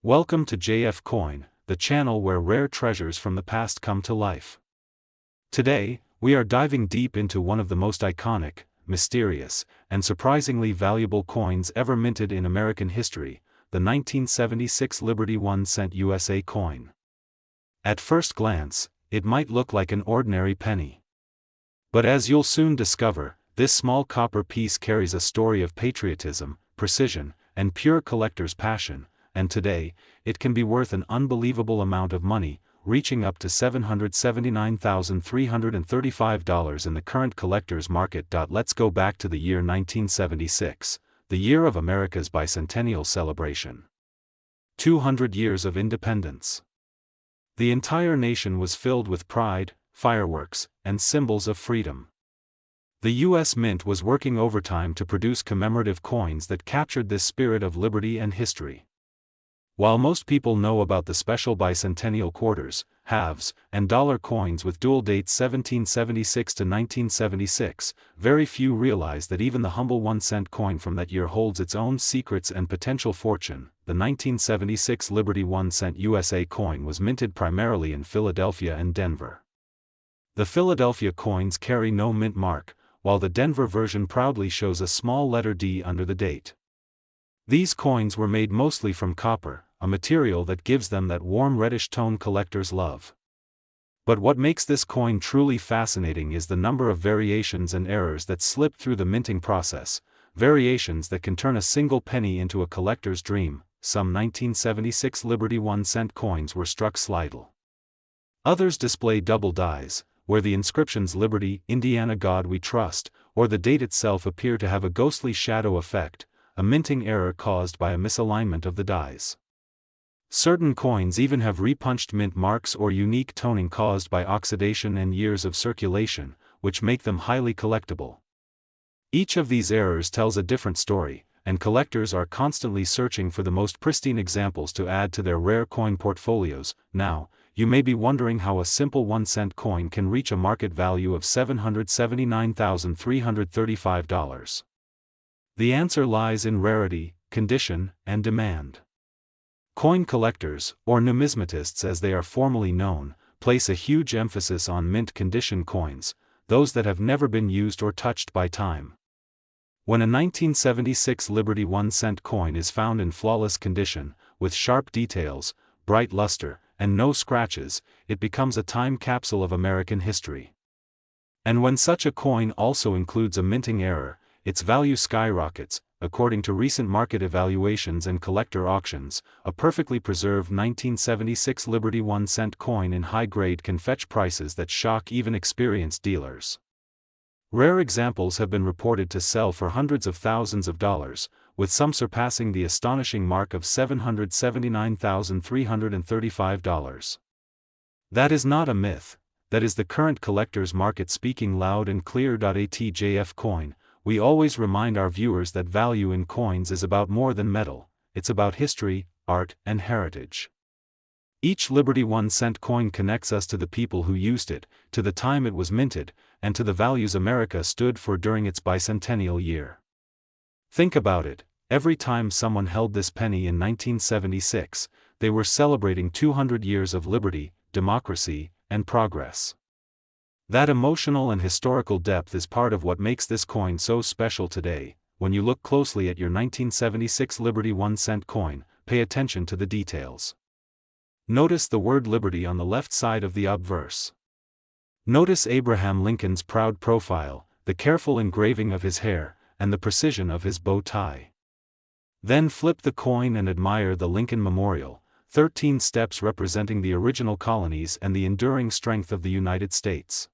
Welcome to JF Coin, the channel where rare treasures from the past come to life. Today, we are diving deep into one of the most iconic, mysterious, and surprisingly valuable coins ever minted in American history, the 1976 Liberty 1-cent USA coin. At first glance, it might look like an ordinary penny. But as you'll soon discover, this small copper piece carries a story of patriotism, precision, and pure collector's passion, and today, it can be worth an unbelievable amount of money, reaching up to $779,335 in the current collector's market. Let's go back to the year 1976, the year of America's bicentennial celebration. 200 years of independence. The entire nation was filled with pride, fireworks, and symbols of freedom. The U.S. Mint was working overtime to produce commemorative coins that captured this spirit of liberty and history. While most people know about the special bicentennial quarters, halves, and dollar coins with dual dates 1776 to 1976, very few realize that even the humble 1-cent coin from that year holds its own secrets and potential fortune. The 1976 Liberty 1-cent USA coin was minted primarily in Philadelphia and Denver. The Philadelphia coins carry no mint mark, while the Denver version proudly shows a small letter D under the date. These coins were made mostly from copper, a material that gives them that warm reddish tone collectors love. But what makes this coin truly fascinating is the number of variations and errors that slip through the minting process, variations that can turn a single penny into a collector's dream. Some 1976 Liberty 1-cent coins were struck slidle. Others display double dies, where the inscriptions Liberty, Indiana God We Trust, or the date itself appear to have a ghostly shadow effect, a minting error caused by a misalignment of the dies. Certain coins even have repunched mint marks or unique toning caused by oxidation and years of circulation, which make them highly collectible. Each of these errors tells a different story, and collectors are constantly searching for the most pristine examples to add to their rare coin portfolios. Now, you may be wondering how a simple 1-cent coin can reach a market value of $779,335. The answer lies in rarity, condition, and demand. Coin collectors, or numismatists as they are formally known, place a huge emphasis on mint condition coins, those that have never been used or touched by time. When a 1976 Liberty 1-cent coin is found in flawless condition, with sharp details, bright luster, and no scratches, it becomes a time capsule of American history. And when such a coin also includes a minting error, its value skyrockets. According to recent market evaluations and collector auctions, a perfectly preserved 1976 Liberty 1-cent coin in high grade can fetch prices that shock even experienced dealers. Rare examples have been reported to sell for hundreds of thousands of dollars, with some surpassing the astonishing mark of $779,335. That is not a myth, that is the current collector's market speaking loud and clear. At JF Coin, we always remind our viewers that value in coins is about more than metal, it's about history, art, and heritage. Each Liberty 1-cent coin connects us to the people who used it, to the time it was minted, and to the values America stood for during its bicentennial year. Think about it, every time someone held this penny in 1976, they were celebrating 200 years of liberty, democracy, and progress. That emotional and historical depth is part of what makes this coin so special today. When you look closely at your 1976 Liberty 1-cent coin, pay attention to the details. Notice the word Liberty on the left side of the obverse. Notice Abraham Lincoln's proud profile, the careful engraving of his hair, and the precision of his bow tie. Then flip the coin and admire the Lincoln Memorial, 13 steps representing the original colonies and the enduring strength of the United States.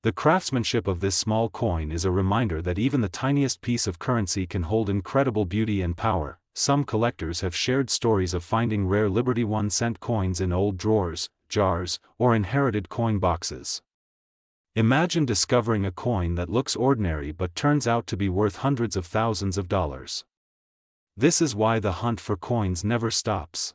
The craftsmanship of this small coin is a reminder that even the tiniest piece of currency can hold incredible beauty and power. Some collectors have shared stories of finding rare Liberty 1-cent coins in old drawers, jars, or inherited coin boxes. Imagine discovering a coin that looks ordinary but turns out to be worth hundreds of thousands of dollars. This is why the hunt for coins never stops.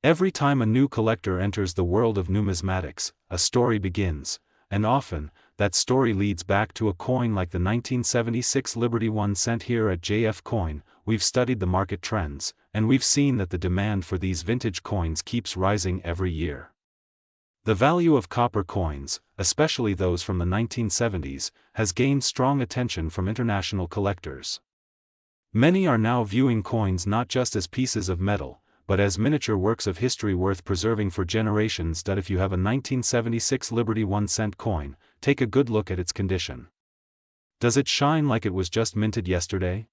Every time a new collector enters the world of numismatics, a story begins, and often, that story leads back to a coin like the 1976 Liberty 1-cent. Here at JF Coin, we've studied the market trends, and we've seen that the demand for these vintage coins keeps rising every year. The value of copper coins, especially those from the 1970s, has gained strong attention from international collectors. Many are now viewing coins not just as pieces of metal, but as miniature works of history worth preserving for generations. If you have a 1976 Liberty 1-cent coin, take a good look at its condition. Does it shine like it was just minted yesterday?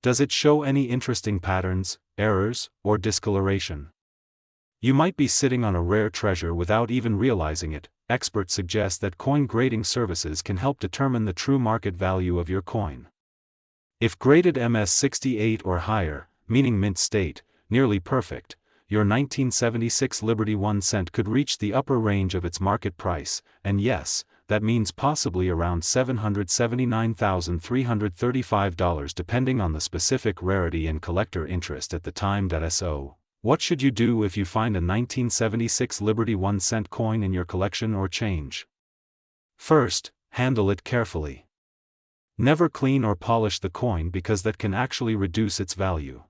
Does it show any interesting patterns, errors, or discoloration? You might be sitting on a rare treasure without even realizing it. Experts suggest that coin grading services can help determine the true market value of your coin. If graded MS68 or higher, meaning mint state, nearly perfect, your 1976 Liberty 1-cent could reach the upper range of its market price, and yes, that means possibly around $779,335 depending on the specific rarity and collector interest at the time. So, what should you do if you find a 1976 Liberty 1-cent coin in your collection or change? First, handle it carefully. Never clean or polish the coin because that can actually reduce its value.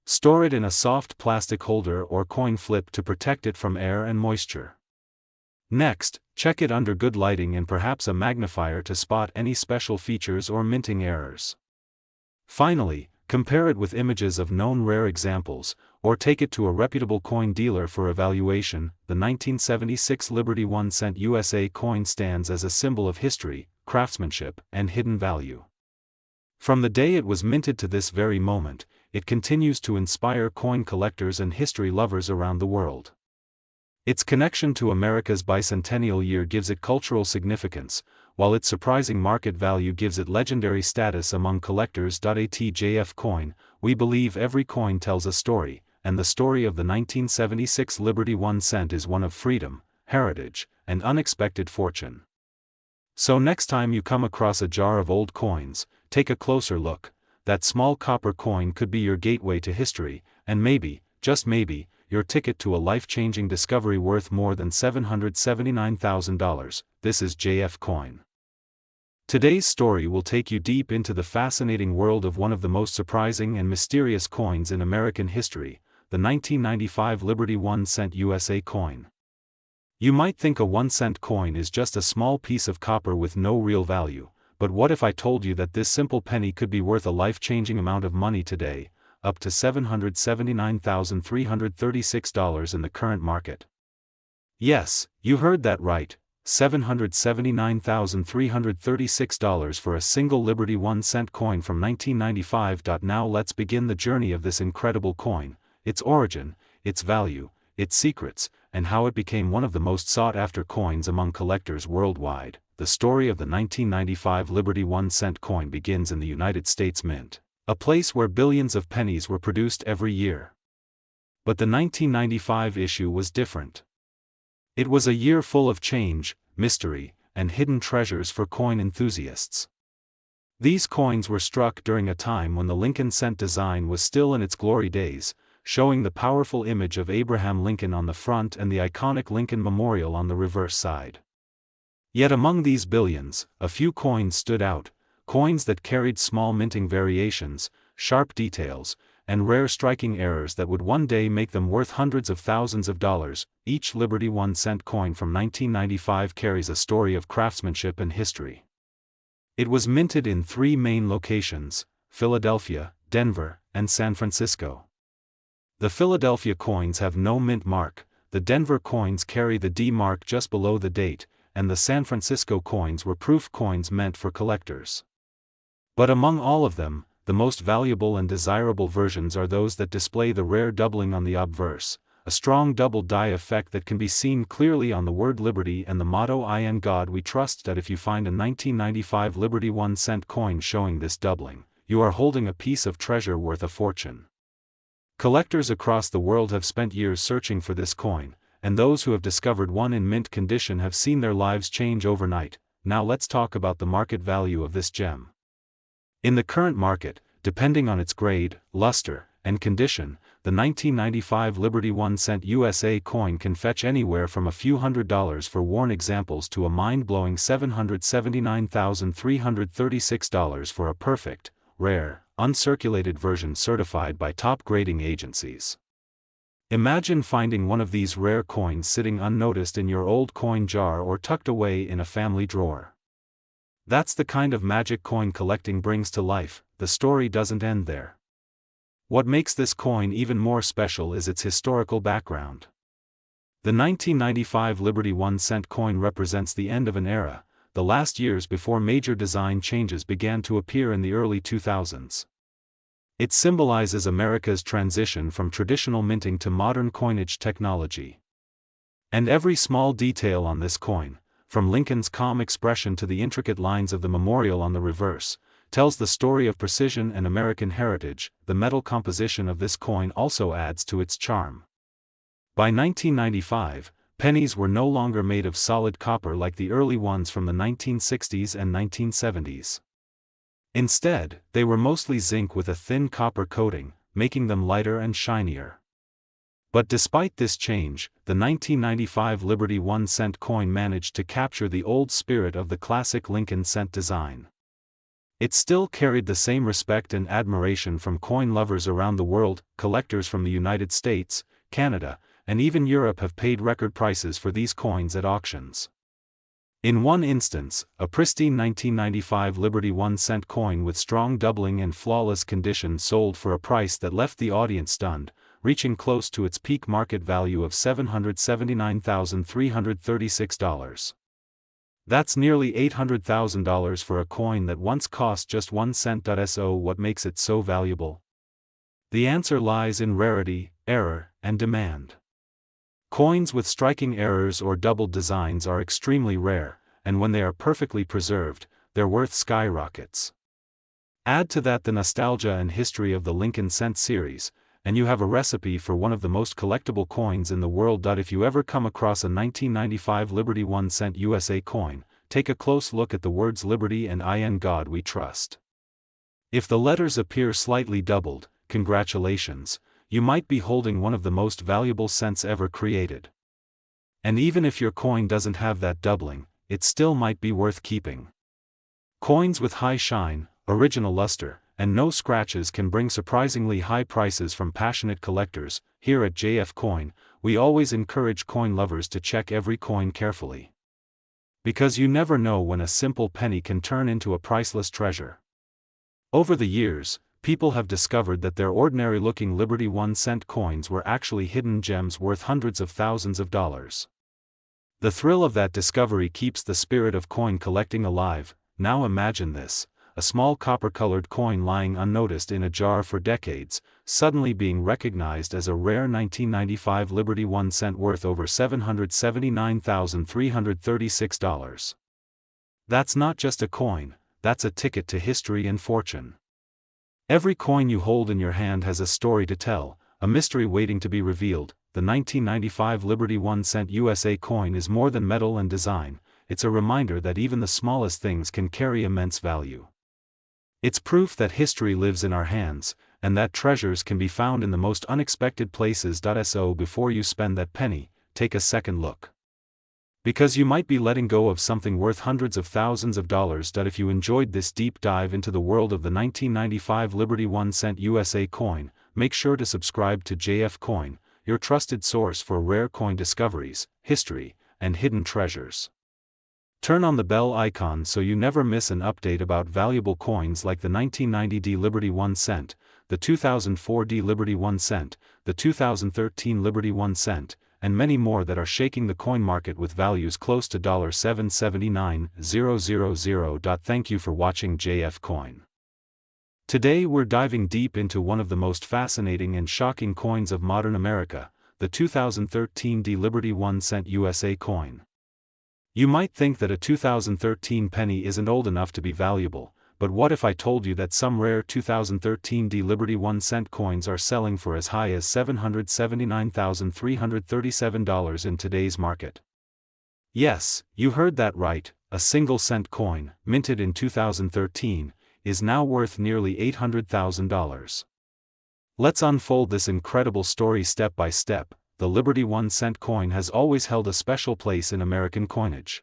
Store it in a soft plastic holder or coin flip to protect it from air and moisture. Next, check it under good lighting and perhaps a magnifier to spot any special features or minting errors. Finally, compare it with images of known rare examples, or take it to a reputable coin dealer for evaluation. The 1976 Liberty 1-cent USA coin stands as a symbol of history, craftsmanship, and hidden value. From the day it was minted to this very moment, it continues to inspire coin collectors and history lovers around the world. Its connection to America's bicentennial year gives it cultural significance, while its surprising market value gives it legendary status among collectors. At JF Coin, we believe every coin tells a story, and the story of the 1976 Liberty 1-cent is one of freedom, heritage, and unexpected fortune. So next time you come across a jar of old coins, take a closer look. That small copper coin could be your gateway to history, and maybe, just maybe, your ticket to a life-changing discovery worth more than $779,000. This is JF Coin. Today's story will take you deep into the fascinating world of one of the most surprising and mysterious coins in American history, the 1995 Liberty 1-cent USA coin. You might think a 1-cent coin is just a small piece of copper with no real value. But what if I told you that this simple penny could be worth a life-changing amount of money today, up to $779,336 in the current market? Yes, you heard that right, $779,336 for a single Liberty 1-cent coin from 1995. Now let's begin the journey of this incredible coin, its origin, its value, its secrets, and how it became one of the most sought-after coins among collectors worldwide. The story of the 1995 Liberty 1-cent coin begins in the United States Mint, a place where billions of pennies were produced every year. But the 1995 issue was different. It was a year full of change, mystery, and hidden treasures for coin enthusiasts. These coins were struck during a time when the Lincoln cent design was still in its glory days, showing the powerful image of Abraham Lincoln on the front and the iconic Lincoln Memorial on the reverse side. Yet among these billions, a few coins stood out, coins that carried small minting variations, sharp details, and rare striking errors that would one day make them worth hundreds of thousands of dollars. Each Liberty 1-cent coin from 1995 carries a story of craftsmanship and history. It was minted in 3 main locations: Philadelphia, Denver, and San Francisco. The Philadelphia coins have no mint mark, the Denver coins carry the D mark just below the date, and the San Francisco coins were proof coins meant for collectors. But among all of them, the most valuable and desirable versions are those that display the rare doubling on the obverse, a strong double die effect that can be seen clearly on the word Liberty and the motto "In God We Trust." If you find a 1995 Liberty 1-cent coin showing this doubling, you are holding a piece of treasure worth a fortune. Collectors across the world have spent years searching for this coin, and those who have discovered one in mint condition have seen their lives change overnight. Now let's talk about the market value of this gem. In the current market, depending on its grade, luster, and condition, the 1995 Liberty 1-cent USA coin can fetch anywhere from a few $100s for worn examples to a mind-blowing $779,336 for a perfect, rare, uncirculated version certified by top grading agencies. Imagine finding one of these rare coins sitting unnoticed in your old coin jar or tucked away in a family drawer. That's the kind of magic coin collecting brings to life. The story doesn't end there. What makes this coin even more special is its historical background. The 1995 Liberty 1-cent coin represents the end of an era, the last years before major design changes began to appear in the early 2000s. It symbolizes America's transition from traditional minting to modern coinage technology. And every small detail on this coin, from Lincoln's calm expression to the intricate lines of the memorial on the reverse, tells the story of precision and American heritage. The metal composition of this coin also adds to its charm. By 1995, pennies were no longer made of solid copper like the early ones from the 1960s and 1970s. Instead, they were mostly zinc with a thin copper coating, making them lighter and shinier. But despite this change, the 1995 Liberty 1-cent coin managed to capture the old spirit of the classic Lincoln cent design. It still carried the same respect and admiration from coin lovers around the world. Collectors from the United States, Canada, and even Europe have paid record prices for these coins at auctions. In one instance, a pristine 1995 Liberty 1-cent coin with strong doubling and flawless condition sold for a price that left the audience stunned, reaching close to its peak market value of $779,336. That's nearly $800,000 for a coin that once cost just 1 cent. So what makes it so valuable? The answer lies in rarity, error, and demand. Coins with striking errors or doubled designs are extremely rare, and when they are perfectly preserved, their worth skyrockets. Add to that the nostalgia and history of the Lincoln cent series, and you have a recipe for one of the most collectible coins in the world. If you ever come across a 1995 Liberty 1-cent USA coin, take a close look at the words Liberty and In God We Trust. If the letters appear slightly doubled, congratulations, you might be holding one of the most valuable cents ever created. And even if your coin doesn't have that doubling, it still might be worth keeping. Coins with high shine, original luster, and no scratches can bring surprisingly high prices from passionate collectors. Here at JF Coin, we always encourage coin lovers to check every coin carefully. Because you never know when a simple penny can turn into a priceless treasure. Over the years, people have discovered that their ordinary-looking Liberty 1-cent coins were actually hidden gems worth hundreds of thousands of dollars. The thrill of that discovery keeps the spirit of coin collecting alive. Now imagine this: a small copper-colored coin lying unnoticed in a jar for decades, suddenly being recognized as a rare 1995 Liberty 1-cent worth over $779,336. That's not just a coin, that's a ticket to history and fortune. Every coin you hold in your hand has a story to tell, a mystery waiting to be revealed. The 1995 Liberty 1-cent USA coin is more than metal and design, it's a reminder that even the smallest things can carry immense value. It's proof that history lives in our hands, and that treasures can be found in the most unexpected places. So before you spend that penny, take a second look. Because you might be letting go of something worth hundreds of thousands of dollars. If you enjoyed this deep dive into the world of the 1995 Liberty 1-cent USA coin, make sure to subscribe to JF Coin, your trusted source for rare coin discoveries, history, and hidden treasures. Turn on the bell icon so you never miss an update about valuable coins like the 1990 D Liberty 1-cent, the 2004 D Liberty 1-cent, the 2013 Liberty 1-cent, and many more that are shaking the coin market with values close to $779,000. Thank you for watching JF Coin. Today we're diving deep into one of the most fascinating and shocking coins of modern America, the 2013 D Liberty 1-cent USA coin. You might think that a 2013 penny isn't old enough to be valuable, but what if I told you that some rare 2013 D Liberty 1-cent coins are selling for as high as $779,337 in today's market? Yes, you heard that right, a single cent coin, minted in 2013, is now worth nearly $800,000. Let's unfold this incredible story step by step. The Liberty 1-cent coin has always held a special place in American coinage.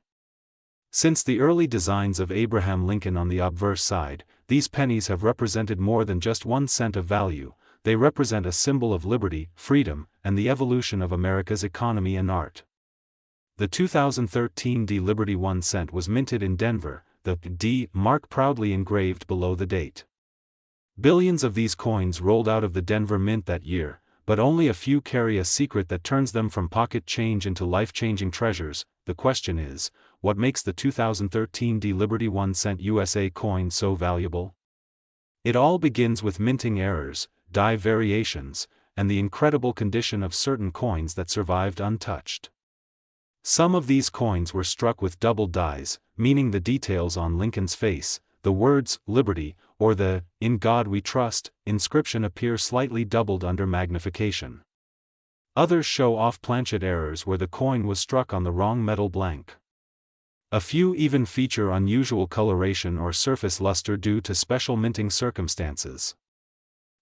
Since the early designs of Abraham Lincoln on the obverse side, these pennies have represented more than just 1 cent of value. They represent a symbol of liberty, freedom, and the evolution of America's economy and art. The 2013 D Liberty 1 cent was minted in Denver, the D mark proudly engraved below the date. Billions of these coins rolled out of the Denver Mint that year, but only a few carry a secret that turns them from pocket change into life-changing treasures. The question is, what makes the 2013 D Liberty 1 cent USA coin so valuable? It all begins with minting errors, die variations, and the incredible condition of certain coins that survived untouched. Some of these coins were struck with doubled dies, meaning the details on Lincoln's face, the words, Liberty, or the, In God We Trust, inscription appear slightly doubled under magnification. Others show off-planchet errors where the coin was struck on the wrong metal blank. A few even feature unusual coloration or surface luster due to special minting circumstances.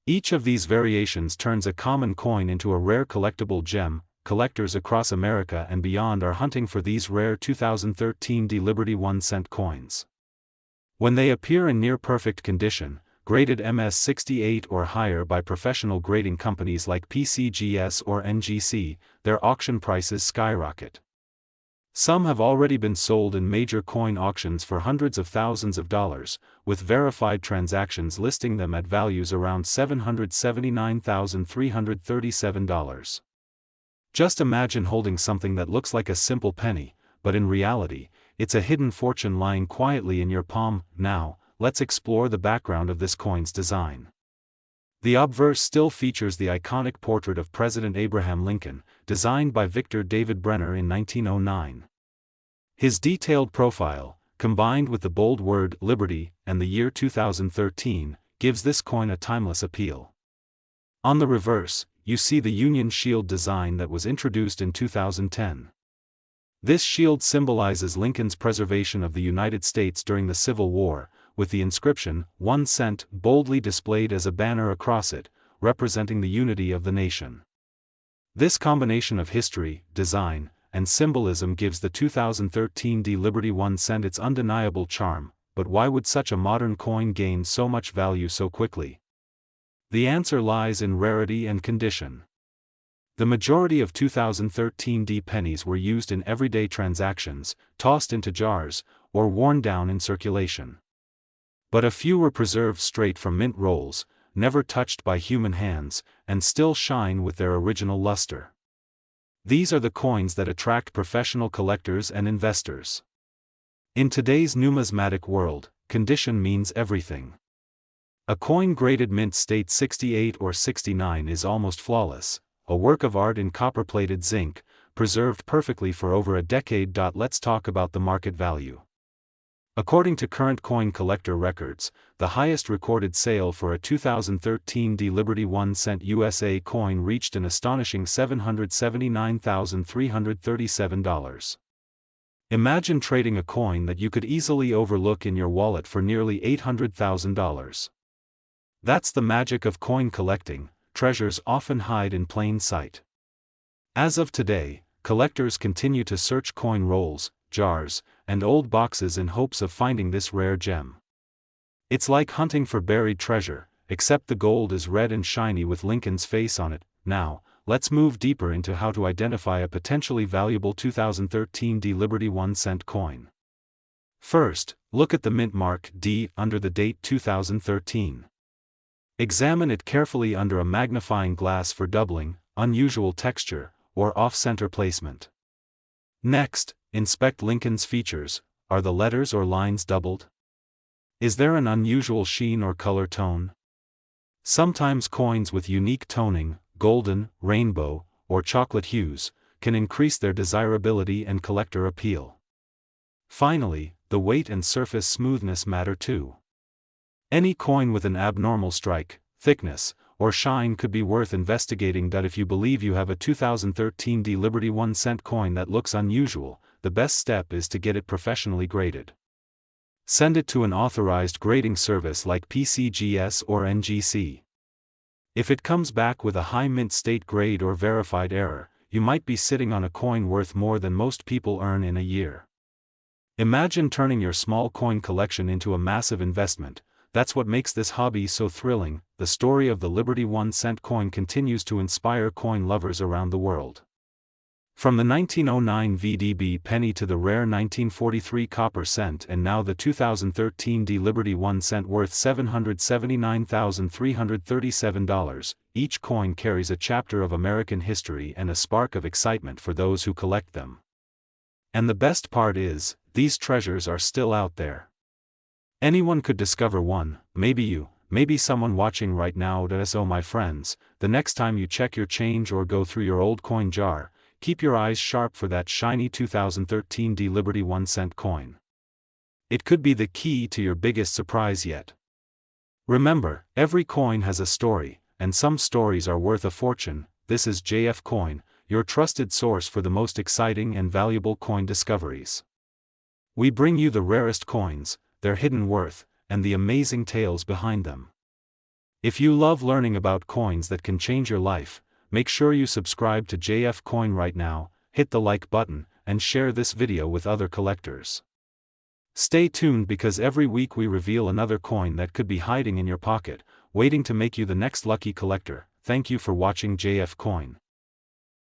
Each of these variations turns a common coin into a rare collectible gem. Collectors across America and beyond are hunting for these rare 2013 D Liberty 1 cent coins. When they appear in near-perfect condition, graded MS-68 or higher by professional grading companies like PCGS or NGC, their auction prices skyrocket. Some have already been sold in major coin auctions for hundreds of thousands of dollars, with verified transactions listing them at values around $779,337. Just imagine holding something that looks like a simple penny, but in reality, it's a hidden fortune lying quietly in your palm. Now, let's explore the background of this coin's design. The obverse still features the iconic portrait of President Abraham Lincoln, designed by Victor David Brenner in 1909. His detailed profile, combined with the bold word Liberty and the year 2013, gives this coin a timeless appeal. On the reverse, you see the Union Shield design that was introduced in 2010. This shield symbolizes Lincoln's preservation of the United States during the Civil War, with the inscription, 1 cent, boldly displayed as a banner across it, representing the unity of the nation. This combination of history, design, and symbolism gives the 2013 D Liberty 1 cent its undeniable charm. But why would such a modern coin gain so much value so quickly? The answer lies in rarity and condition. The majority of 2013 D pennies were used in everyday transactions, tossed into jars, or worn down in circulation. But a few were preserved straight from mint rolls, never touched by human hands, and still shine with their original luster. These are the coins that attract professional collectors and investors. In today's numismatic world, condition means everything. A coin graded mint state 68 or 69 is almost flawless, a work of art in copper-plated zinc, preserved perfectly for over a decade. Let's talk about the market value. According to current coin collector records, the highest recorded sale for a 2013 D Liberty 1 cent USA coin reached an astonishing $779,337. Imagine trading a coin that you could easily overlook in your wallet for nearly $800,000. That's the magic of coin collecting. Treasures often hide in plain sight. As of today, collectors continue to search coin rolls, jars, and old boxes in hopes of finding this rare gem. It's like hunting for buried treasure, except the gold is red and shiny with Lincoln's face on it. Now, let's move deeper into how to identify a potentially valuable 2013 D Liberty 1 cent coin. First, look at the mint mark D under the date 2013. Examine it carefully under a magnifying glass for doubling, unusual texture, or off-center placement. Next, inspect Lincoln's features. Are the letters or lines doubled? Is there an unusual sheen or color tone? Sometimes coins with unique toning, golden, rainbow, or chocolate hues, can increase their desirability and collector appeal. Finally, the weight and surface smoothness matter too. Any coin with an abnormal strike, thickness, or shine could be worth investigating. If you believe you have a 2013 D Liberty 1 cent coin that looks unusual, the best step is to get it professionally graded. Send it to an authorized grading service like PCGS or NGC. If it comes back with a high mint state grade or verified error, you might be sitting on a coin worth more than most people earn in a year. Imagine turning your small coin collection into a massive investment. That's what makes this hobby so thrilling. The story of the Liberty 1-cent coin continues to inspire coin lovers around the world. From the 1909 VDB penny to the rare 1943 copper cent and now the 2013 D Liberty 1 cent worth $779,337, each coin carries a chapter of American history and a spark of excitement for those who collect them. And the best part is, these treasures are still out there. Anyone could discover one, maybe you, maybe someone watching right now. So my friends, the next time you check your change or go through your old coin jar, keep your eyes sharp for that shiny 2013 D Liberty 1 cent coin. It could be the key to your biggest surprise yet. Remember, every coin has a story, and some stories are worth a fortune. This is JF Coin, your trusted source for the most exciting and valuable coin discoveries. We bring you the rarest coins, their hidden worth, and the amazing tales behind them. If you love learning about coins that can change your life, make sure you subscribe to JF Coin right now, hit the like button, and share this video with other collectors. Stay tuned because every week we reveal another coin that could be hiding in your pocket, waiting to make you the next lucky collector. Thank you for watching JF Coin.